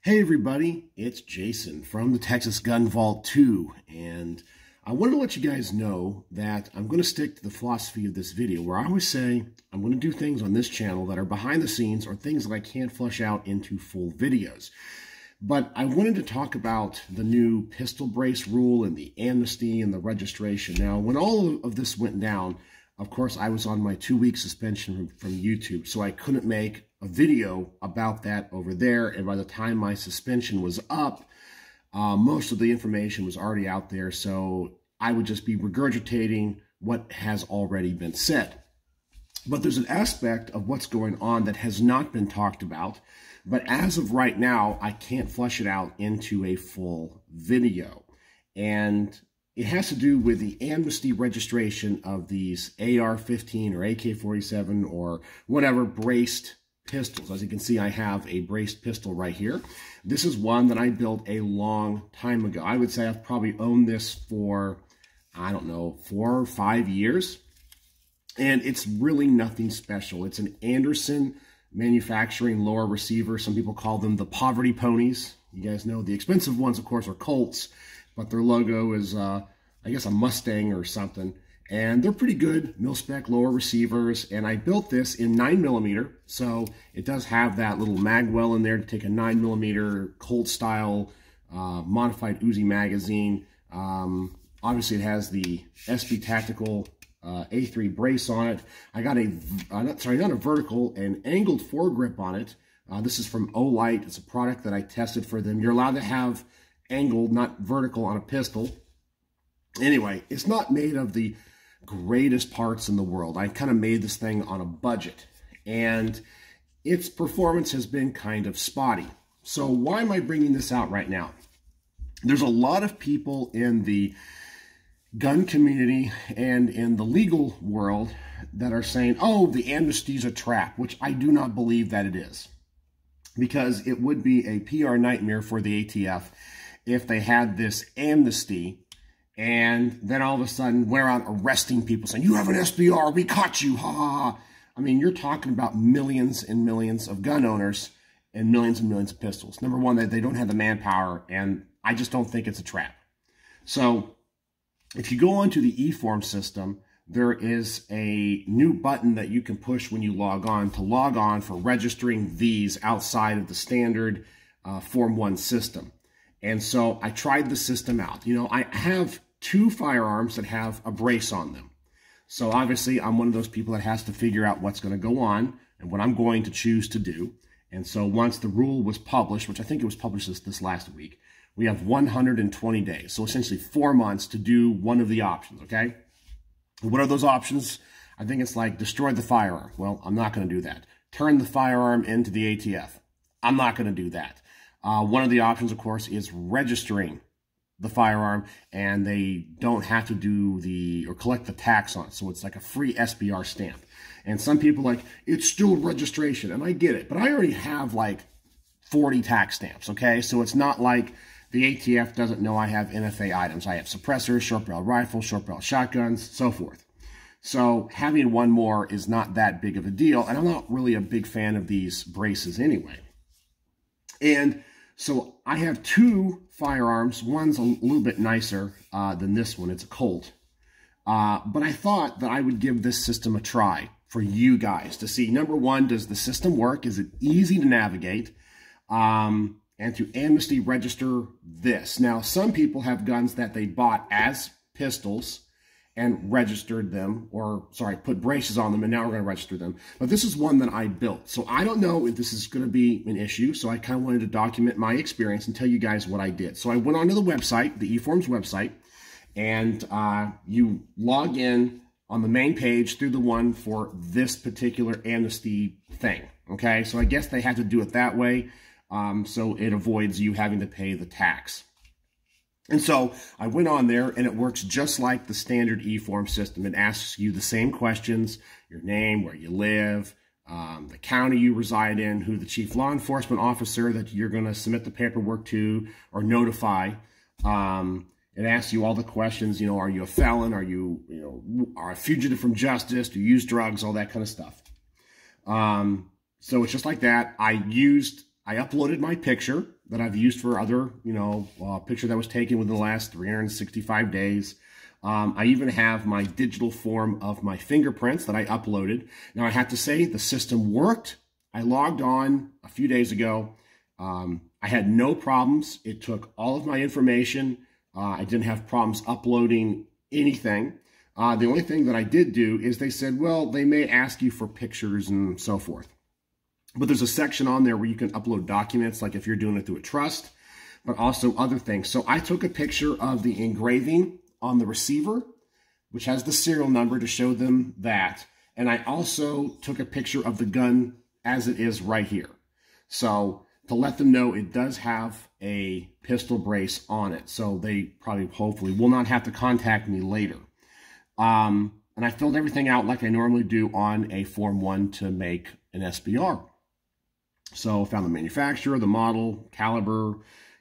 Hey everybody, it's Jason from the Texas Gun Vault 2, and I wanted to let you guys know that I'm going to stick to the philosophy of this video where I always say I'm going to do things on this channel that are behind the scenes or things that I can't flesh out into full videos. But I wanted to talk about the new pistol brace rule and the amnesty and the registration. Now, when all of this went down, of course, I was on my 2-week suspension from YouTube, so I couldn't make a video about that over there. And by the time my suspension was up, most of the information was already out there, so I would just be regurgitating what has already been said. But there's an aspect of what's going on that has not been talked about, but as of right now, I can't flesh it out into a full video. And it has to do with the amnesty registration of these AR-15 or AK-47 or whatever braced pistols. As you can see, I have a braced pistol right here. This is one that I built a long time ago. I would say I've probably owned this for, I don't know, 4 or 5 years. And it's really nothing special. It's an Anderson manufacturing lower receiver. Some people call them the poverty ponies. You guys know the expensive ones, of course, are Colts, but their logo is, I guess, a Mustang or something. And they're pretty good, mil-spec lower receivers. And I built this in 9mm, so it does have that little mag well in there to take a 9mm Colt-style modified Uzi magazine. Obviously, it has the SB Tactical A3 brace on it. I got not a vertical, an angled foregrip on it. This is from Olight. It's a product that I tested for them. You're allowed to have angled, not vertical, on a pistol. Anyway, it's not made of the greatest parts in the world. I kind of made this thing on a budget, and its performance has been kind of spotty. So why am I bringing this out right now? There's a lot of people in the gun community and in the legal world that are saying, oh, the amnesty is a trap, which I do not believe that it is, because it would be a PR nightmare for the ATF if they had this amnesty and then all of a sudden went around arresting people saying, you have an SBR, we caught you, ha ha ha. I mean, you're talking about millions and millions of gun owners and millions of pistols. Number one, they don't have the manpower, and I just don't think it's a trap. So if you go onto the eForm system, there is a new button that you can push when you log on for registering these outside of the standard Form 1 system. And so I tried the system out. You know, I have 2 firearms that have a brace on them. So obviously I'm one of those people that has to figure out what's going to go on and what I'm going to choose to do. And so once the rule was published, which I think it was published this last week, we have 120 days. So essentially 4 months to do one of the options, okay? And what are those options? I think it's like destroy the firearm. Well, I'm not going to do that. Turn the firearm into the ATF. I'm not going to do that. One of the options, of course, is registering the firearm, and they don't have to do or collect the tax on it. So it's like a free SBR stamp. And some people are like, it's still registration, and I get it. But I already have like 40 tax stamps, okay? So it's not like the ATF doesn't know I have NFA items. I have suppressors, short-barrel rifles, short-barrel shotguns, so forth. So having one more is not that big of a deal, and I'm not really a big fan of these braces anyway. And so I have 2 firearms. One's a little bit nicer than this one. It's a Colt. But I thought that I would give this system a try for you guys to see, number one, does the system work? Is it easy to navigate? And to amnesty register this. Now, some people have guns that they bought as pistols and registered them, or sorry, put braces on them, and now we're going to register them. But this is one that I built. So I don't know if this is going to be an issue, so I kind of wanted to document my experience and tell you guys what I did. So I went onto the website, the eForms website, and you log in on the main page through the one for this particular amnesty thing, okay? So I guess they had to do it that way, so it avoids you having to pay the tax. And so I went on there, and it works just like the standard eForm system. It asks you the same questions: your name, where you live, the county you reside in, who the chief law enforcement officer that you're going to submit the paperwork to or notify. It asks you all the questions, you know, are you a felon? Are you, are a fugitive from justice? Do you use drugs? All that kind of stuff. So it's just like that. I uploaded my picture, that I've used for other, picture that was taken within the last 365 days. I even have my digital form of my fingerprints that I uploaded. Now, I have to say the system worked. I logged on a few days ago. I had no problems. It took all of my information. I didn't have problems uploading anything. The only thing that I did do is they said, well, they may ask you for pictures and so forth. But there's a section on there where you can upload documents, like if you're doing it through a trust, but also other things. So I took a picture of the engraving on the receiver, which has the serial number to show them that. And I also took a picture of the gun as it is right here. So to let them know it does have a pistol brace on it. So they probably, hopefully, will not have to contact me later. And I filled everything out like I normally do on a Form 1 to make an SBR. So found the manufacturer, the model, caliber,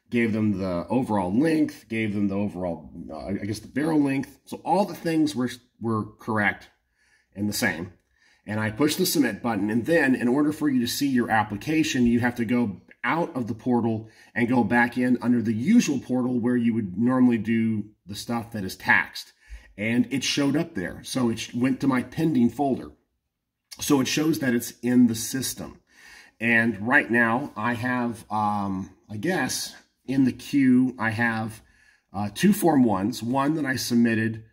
gave them the overall length, gave them the overall, the barrel length. So all the things were correct and the same. And I pushed the submit button. And then in order for you to see your application, you have to go out of the portal and go back in under the usual portal where you would normally do the stuff that is taxed. And it showed up there. So it went to my pending folder. So it shows that it's in the system. And right now I have, in the queue, I have 2 Form 1s. One that I submitted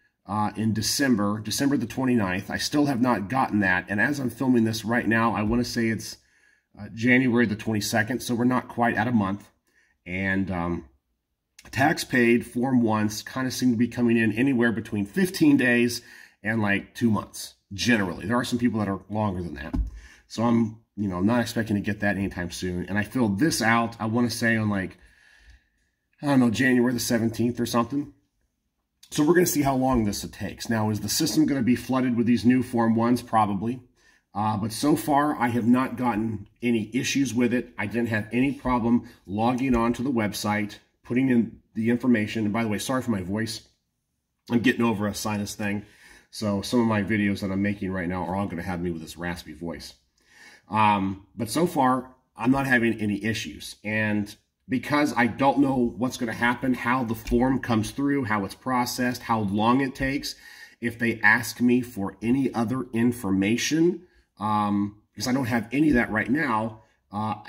in December the 29th. I still have not gotten that. And as I'm filming this right now, I want to say it's January the 22nd. So we're not quite at a month. And tax paid Form 1s kind of seem to be coming in anywhere between 15 days and like 2 months, generally. There are some people that are longer than that. So I'm, not expecting to get that anytime soon. And I filled this out, I want to say on January the 17th or something. So we're going to see how long this takes. Now, is the system going to be flooded with these new Form 1s? Probably. But so far, I have not gotten any issues with it. I didn't have any problem logging on to the website, putting in the information. And by the way, sorry for my voice. I'm getting over a sinus thing. So some of my videos that I'm making right now are all going to have me with this raspy voice. But so far, I'm not having any issues. And because I don't know what's going to happen, how the form comes through, how it's processed, how long it takes, if they ask me for any other information, because I don't have any of that right now,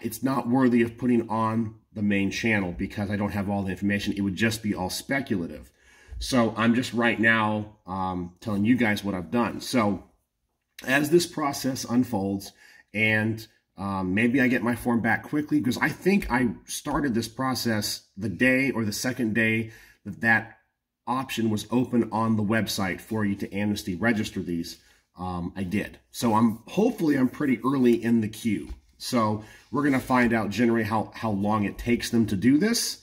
it's not worthy of putting on the main channel because I don't have all the information. It would just be all speculative. So I'm just right now telling you guys what I've done. So as this process unfolds, and maybe I get my form back quickly, because I think I started this process the day or the second day that option was open on the website for you to Amnesty register these. I did. So hopefully I'm pretty early in the queue. So we're going to find out generally how long it takes them to do this.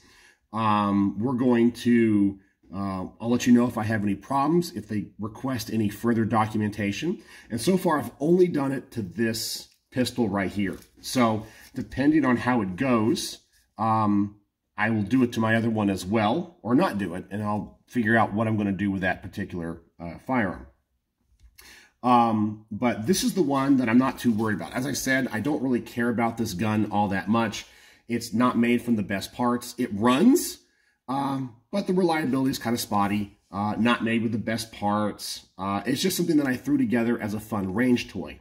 We're going to, I'll let you know if I have any problems, if they request any further documentation. And so far I've only done it to this pistol right here. So depending on how it goes, I will do it to my other one as well, or not do it, and I'll figure out what I'm going to do with that particular firearm. But this is the one that I'm not too worried about. As I said, I don't really care about this gun all that much. It's not made from the best parts. It runs, but the reliability is kind of spotty. Not made with the best parts. It's just something that I threw together as a fun range toy.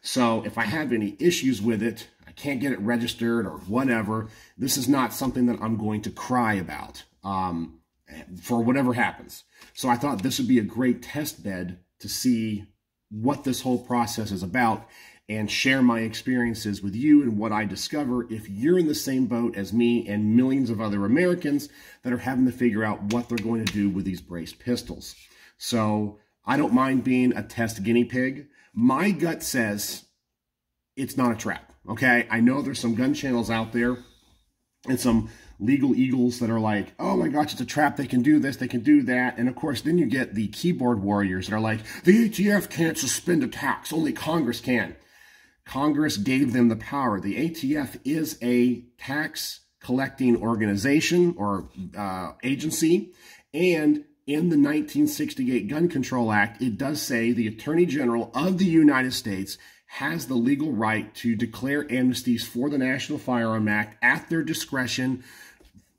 So if I have any issues with it, I can't get it registered or whatever, this is not something that I'm going to cry about for whatever happens. So I thought this would be a great test bed to see what this whole process is about and share my experiences with you and what I discover if you're in the same boat as me and millions of other Americans that are having to figure out what they're going to do with these braced pistols. So I don't mind being a test guinea pig. My gut says it's not a trap, okay? I know there's some gun channels out there and some legal eagles that are like, oh my gosh, it's a trap, they can do this, they can do that. And of course, then you get the keyboard warriors that are like, the ATF can't suspend a tax, only Congress can. Congress gave them the power. The ATF is a tax collecting organization or agency, and in the 1968 Gun Control Act, it does say the Attorney General of the United States has the legal right to declare amnesties for the National Firearm Act at their discretion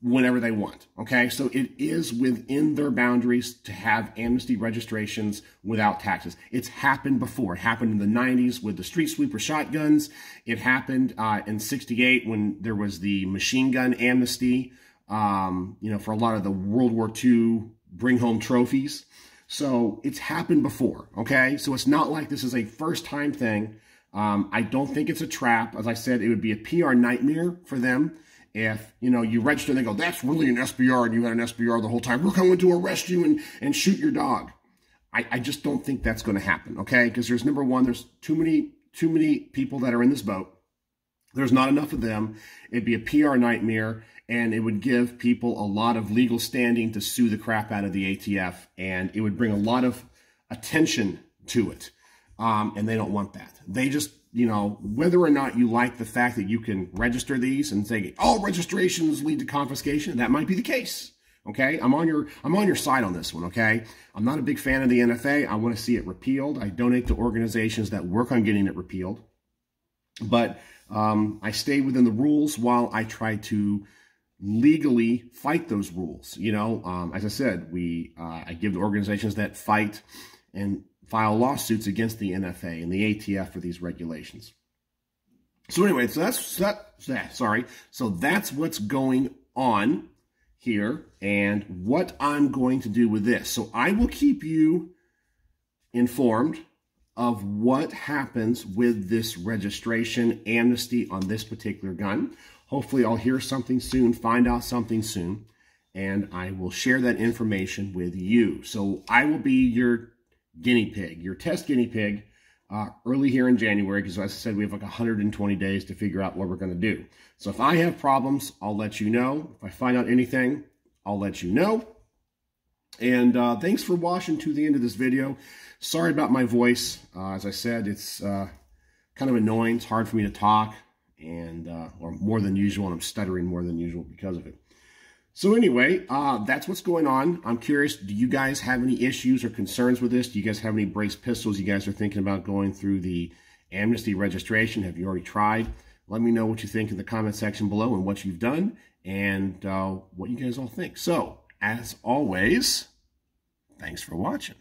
whenever they want, okay? So it is within their boundaries to have amnesty registrations without taxes. It's happened before. It happened in the 90s with the street sweeper shotguns. It happened in 68 when there was the machine gun amnesty, for a lot of the World War II bring home trophies. So it's happened before, okay? So it's not like this is a first-time thing. I don't think it's a trap. As I said, it would be a PR nightmare for them if, you register and they go, that's really an SBR and you had an SBR the whole time. We're coming to arrest you and shoot your dog. I just don't think that's going to happen, okay? Because there's, number one, there's too many people that are in this boat. There's not enough of them. It'd be a PR nightmare, and it would give people a lot of legal standing to sue the crap out of the ATF, and it would bring a lot of attention to it. And they don't want that. They just, whether or not you like the fact that you can register these and say all registrations lead to confiscation, that might be the case. Okay, I'm on your side on this one. Okay, I'm not a big fan of the NFA. I want to see it repealed. I donate to organizations that work on getting it repealed, but I stay within the rules while I try to legally fight those rules. As I said, I give the organizations that fight and file lawsuits against the NFA and the ATF for these regulations. So anyway, so that's what's going on here and what I'm going to do with this. So I will keep you informed of what happens with this registration amnesty on this particular gun. Hopefully I'll hear something soon, find out something soon, and I will share that information with you. So I will be your guinea pig, your test guinea pig, early here in January, because as I said, we have like 120 days to figure out what we're going to do. So if I have problems, I'll let you know. If I find out anything, I'll let you know. And thanks for watching to the end of this video. Sorry about my voice. As I said, it's kind of annoying. It's hard for me to talk, and or more than usual, and I'm stuttering more than usual because of it. So anyway, that's what's going on. I'm curious, do you guys have any issues or concerns with this? Do you guys have any braced pistols you guys are thinking about going through the amnesty registration? Have you already tried? Let me know what you think in the comment section below and what you've done and what you guys all think. So, as always, thanks for watching.